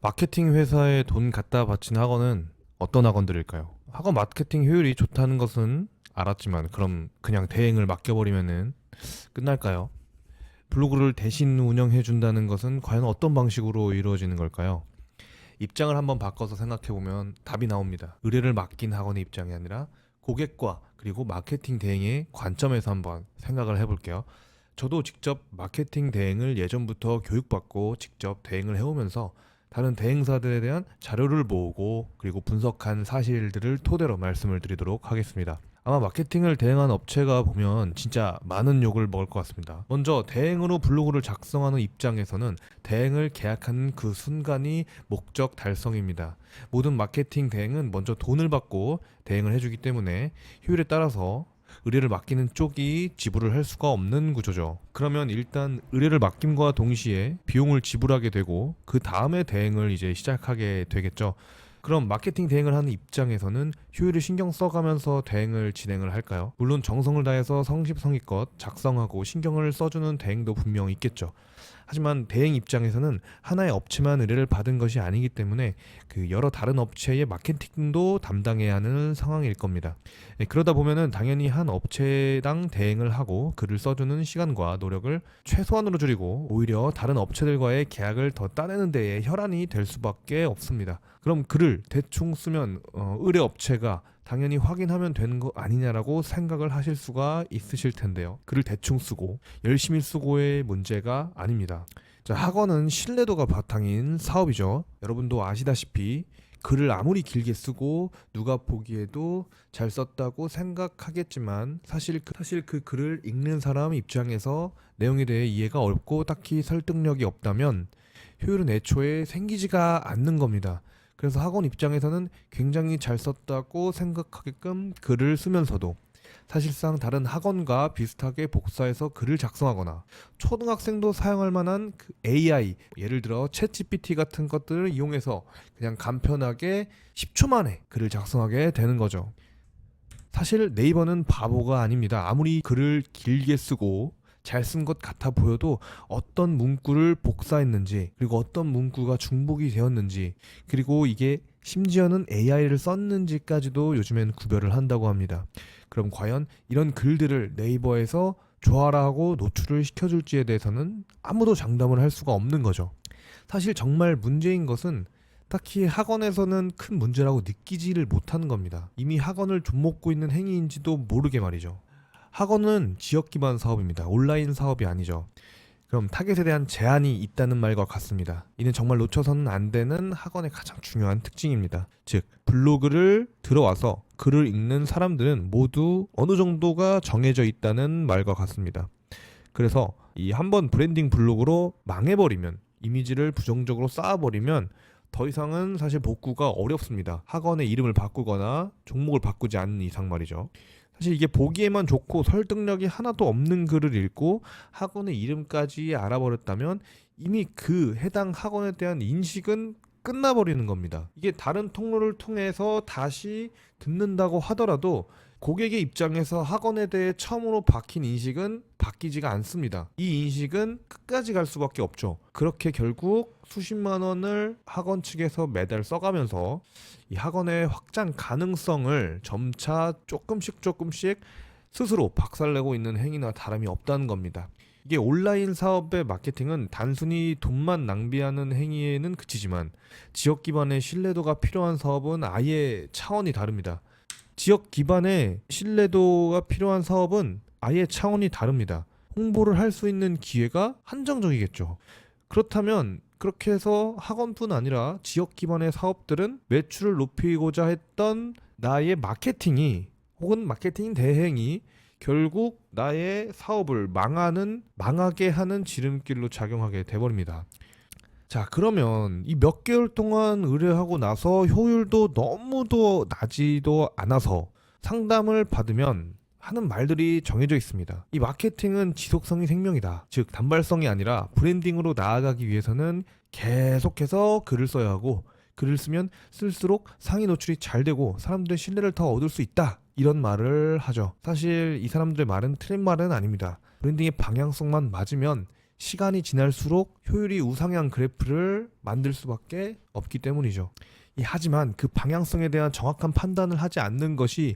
마케팅 회사에 돈 갖다 바친 학원은 어떤 학원들일까요? 학원 마케팅 효율이 좋다는 것은 알았지만 그럼 그냥 대행을 맡겨버리면은 끝날까요? 블로그를 대신 운영해 준다는 것은 과연 어떤 방식으로 이루어지는 걸까요? 입장을 한번 바꿔서 생각해보면 답이 나옵니다. 의뢰를 맡긴 학원의 입장이 아니라 고객과 그리고 마케팅 대행의 관점에서 한번 생각을 해볼게요. 저도 직접 마케팅 대행을 예전부터 교육받고 직접 대행을 해오면서 다른 대행사들에 대한 자료를 모으고 그리고 분석한 사실들을 토대로 말씀을 드리도록 하겠습니다. 아마 마케팅을 대행한 업체가 보면 진짜 많은 욕을 먹을 것 같습니다. 먼저 대행으로 블로그를 작성하는 입장에서는 대행을 계약하는 그 순간이 목적 달성입니다. 모든 마케팅 대행은 먼저 돈을 받고 대행을 해주기 때문에 효율에 따라서 의뢰를 맡기는 쪽이 지불을 할 수가 없는 구조죠. 그러면 일단 의뢰를 맡김과 동시에 비용을 지불하게 되고 그 다음에 대행을 이제 시작하게 되겠죠. 그럼 마케팅 대행을 하는 입장에서는 효율을 신경 써가면서 대행을 진행을 할까요? 물론 정성을 다해서 성심성의껏 작성하고 신경을 써주는 대행도 분명 있겠죠. 하지만 대행 입장에서는 하나의 업체만 의뢰를 받은 것이 아니기 때문에 그 여러 다른 업체의 마케팅도 담당해야 하는 상황일 겁니다. 그러다 보면은 당연히 한 업체당 대행을 하고 글을 써주는 시간과 노력을 최소한으로 줄이고 오히려 다른 업체들과의 계약을 더 따내는 데에 혈안이 될 수밖에 없습니다. 그럼 글을 대충 쓰면 의뢰 업체가 당연히 확인하면 되는 거 아니냐라고 생각을 하실 수가 있으실 텐데요. 글을 대충 쓰고 열심히 쓰고의 문제가 아닙니다. 자, 학원은 신뢰도가 바탕인 사업이죠. 여러분도 아시다시피 글을 아무리 길게 쓰고 누가 보기에도 잘 썼다고 생각하겠지만 사실 그 글을 읽는 사람 입장에서 내용에 대해 이해가 어렵고 딱히 설득력이 없다면 효율은 애초에 생기지가 않는 겁니다. 그래서 학원 입장에서는 굉장히 잘 썼다고 생각하게끔 글을 쓰면서도 사실상 다른 학원과 비슷하게 복사해서 글을 작성하거나 초등학생도 사용할 만한 그 AI, 예를 들어 챗GPT 같은 것들을 이용해서 그냥 간편하게 10초 만에 글을 작성하게 되는 거죠. 사실 네이버는 바보가 아닙니다. 아무리 글을 길게 쓰고 잘 쓴 것 같아 보여도 어떤 문구를 복사했는지 그리고 어떤 문구가 중복이 되었는지 그리고 이게 심지어는 AI를 썼는지까지도 요즘엔 구별을 한다고 합니다. 그럼 과연 이런 글들을 네이버에서 좋아라 하고 노출을 시켜줄지에 대해서는 아무도 장담을 할 수가 없는 거죠. 사실 정말 문제인 것은 딱히 학원에서는 큰 문제라고 느끼지를 못하는 겁니다. 이미 학원을 좀먹고 있는 행위인지도 모르게 말이죠. 학원은 지역 기반 사업입니다. 온라인 사업이 아니죠. 그럼 타겟에 대한 제한이 있다는 말과 같습니다. 이는 정말 놓쳐서는 안 되는 학원의 가장 중요한 특징입니다. 즉, 블로그를 들어와서 글을 읽는 사람들은 모두 어느 정도가 정해져 있다는 말과 같습니다. 그래서 이 한번 브랜딩 블로그로 망해버리면 이미지를 부정적으로 쌓아버리면 더 이상은 사실 복구가 어렵습니다. 학원의 이름을 바꾸거나 종목을 바꾸지 않는 이상 말이죠. 사실 이게 보기에만 좋고 설득력이 하나도 없는 글을 읽고 학원의 이름까지 알아버렸다면 이미 그 해당 학원에 대한 인식은 끝나버리는 겁니다. 이게 다른 통로를 통해서 다시 듣는다고 하더라도 고객의 입장에서 학원에 대해 처음으로 박힌 인식은 바뀌지가 않습니다. 이 인식은 끝까지 갈 수밖에 없죠. 그렇게 결국 수십만 원을 학원 측에서 매달 써가면서 이 학원의 확장 가능성을 점차 조금씩 스스로 박살내고 있는 행위나 다름이 없다는 겁니다. 이게 온라인 사업의 마케팅은 단순히 돈만 낭비하는 행위에는 그치지만 지역 기반의 신뢰도가 필요한 사업은 아예 차원이 다릅니다. 지역 기반의 신뢰도가 필요한 사업은 아예 차원이 다릅니다. 홍보를 할 수 있는 기회가 한정적이겠죠. 그렇다면 그렇게 해서 학원뿐 아니라 지역 기반의 사업들은 매출을 높이고자 했던 나의 마케팅이 혹은 마케팅 대행이 결국 나의 사업을 망하게 하는 지름길로 작용하게 돼버립니다. 자, 그러면 이 몇 개월 동안 의뢰하고 나서 효율도 너무도 나지도 않아서 상담을 받으면 하는 말들이 정해져 있습니다. 이 마케팅은 지속성이 생명이다. 즉 단발성이 아니라 브랜딩으로 나아가기 위해서는 계속해서 글을 써야 하고 글을 쓰면 쓸수록 상위 노출이 잘 되고 사람들의 신뢰를 더 얻을 수 있다. 이런 말을 하죠. 사실 이 사람들의 말은 틀린 말은 아닙니다. 브랜딩의 방향성만 맞으면 시간이 지날수록 효율이 우상향 그래프를 만들 수밖에 없기 때문이죠. 하지만 그 방향성에 대한 정확한 판단을 하지 않는 것이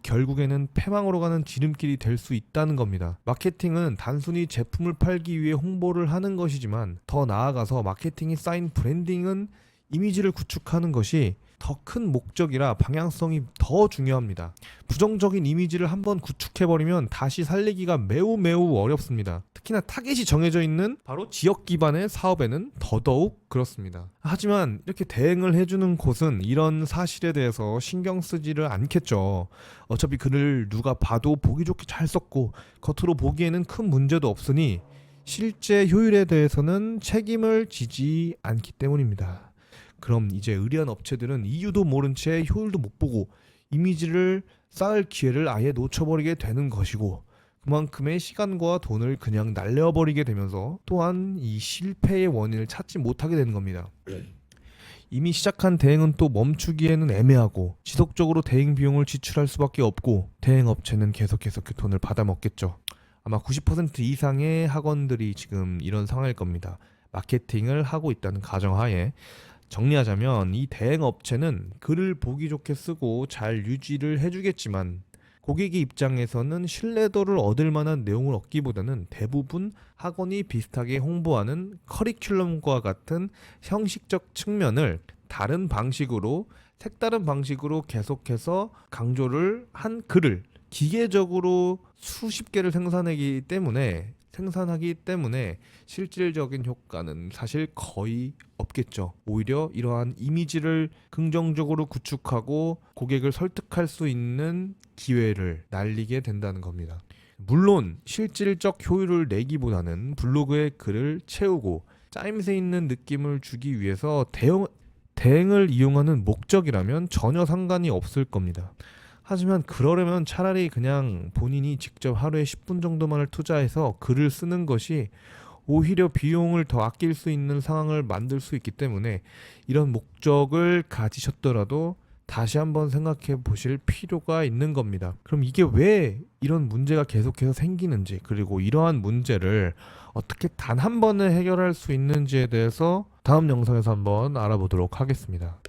결국에는 패망으로 가는 지름길이 될 수 있다는 겁니다. 마케팅은 단순히 제품을 팔기 위해 홍보를 하는 것이지만 더 나아가서 마케팅이 쌓인 브랜딩은 이미지를 구축하는 것이 더 큰 목적이라 방향성이 더 중요합니다. 부정적인 이미지를 한번 구축해버리면 다시 살리기가 매우 어렵습니다. 특히나 타겟이 정해져 있는 바로 지역 기반의 사업에는 더더욱 그렇습니다. 하지만 이렇게 대응을 해주는 곳은 이런 사실에 대해서 신경 쓰지를 않겠죠. 어차피 글을 누가 봐도 보기 좋게 잘 썼고 겉으로 보기에는 큰 문제도 없으니 실제 효율에 대해서는 책임을 지지 않기 때문입니다. 그럼 이제 의뢰한 업체들은 이유도 모른 채 효율도 못 보고 이미지를 쌓을 기회를 아예 놓쳐버리게 되는 것이고, 그만큼의 시간과 돈을 그냥 날려버리게 되면서 또한 이 실패의 원인을 찾지 못하게 되는 겁니다. 이미 시작한 대행은 또 멈추기에는 애매하고 지속적으로 대행 비용을 지출할 수밖에 없고, 대행 업체는 계속해서 그 돈을 받아먹겠죠. 아마 90% 이상의 학원들이 지금 이런 상황일 겁니다. 마케팅을 하고 있다는 가정하에. 정리하자면 이 대행 업체는 글을 보기 좋게 쓰고 잘 유지를 해주겠지만 고객의 입장에서는 신뢰도를 얻을 만한 내용을 얻기보다는 대부분 학원이 비슷하게 홍보하는 커리큘럼과 같은 형식적 측면을 다른 방식으로, 색다른 방식으로 계속해서 강조를 한 글을 기계적으로 수십 개를 생산하기 때문에 실질적인 효과는 사실 거의 없겠죠. 오히려 이러한 이미지를 긍정적으로 구축하고 고객을 설득할 수 있는 기회를 날리게 된다는 겁니다. 물론 실질적 효율을 내기보다는 블로그에 글을 채우고 짜임새 있는 느낌을 주기 위해서 대행을 이용하는 목적이라면 전혀 상관이 없을 겁니다. 하지만 그러려면 차라리 그냥 본인이 직접 하루에 10분 정도만을 투자해서 글을 쓰는 것이 오히려 비용을 더 아낄 수 있는 상황을 만들 수 있기 때문에 이런 목적을 가지셨더라도 다시 한번 생각해 보실 필요가 있는 겁니다. 그럼 이게 왜 이런 문제가 계속해서 생기는지, 그리고 이러한 문제를 어떻게 단 한 번에 해결할 수 있는지에 대해서 다음 영상에서 한번 알아보도록 하겠습니다.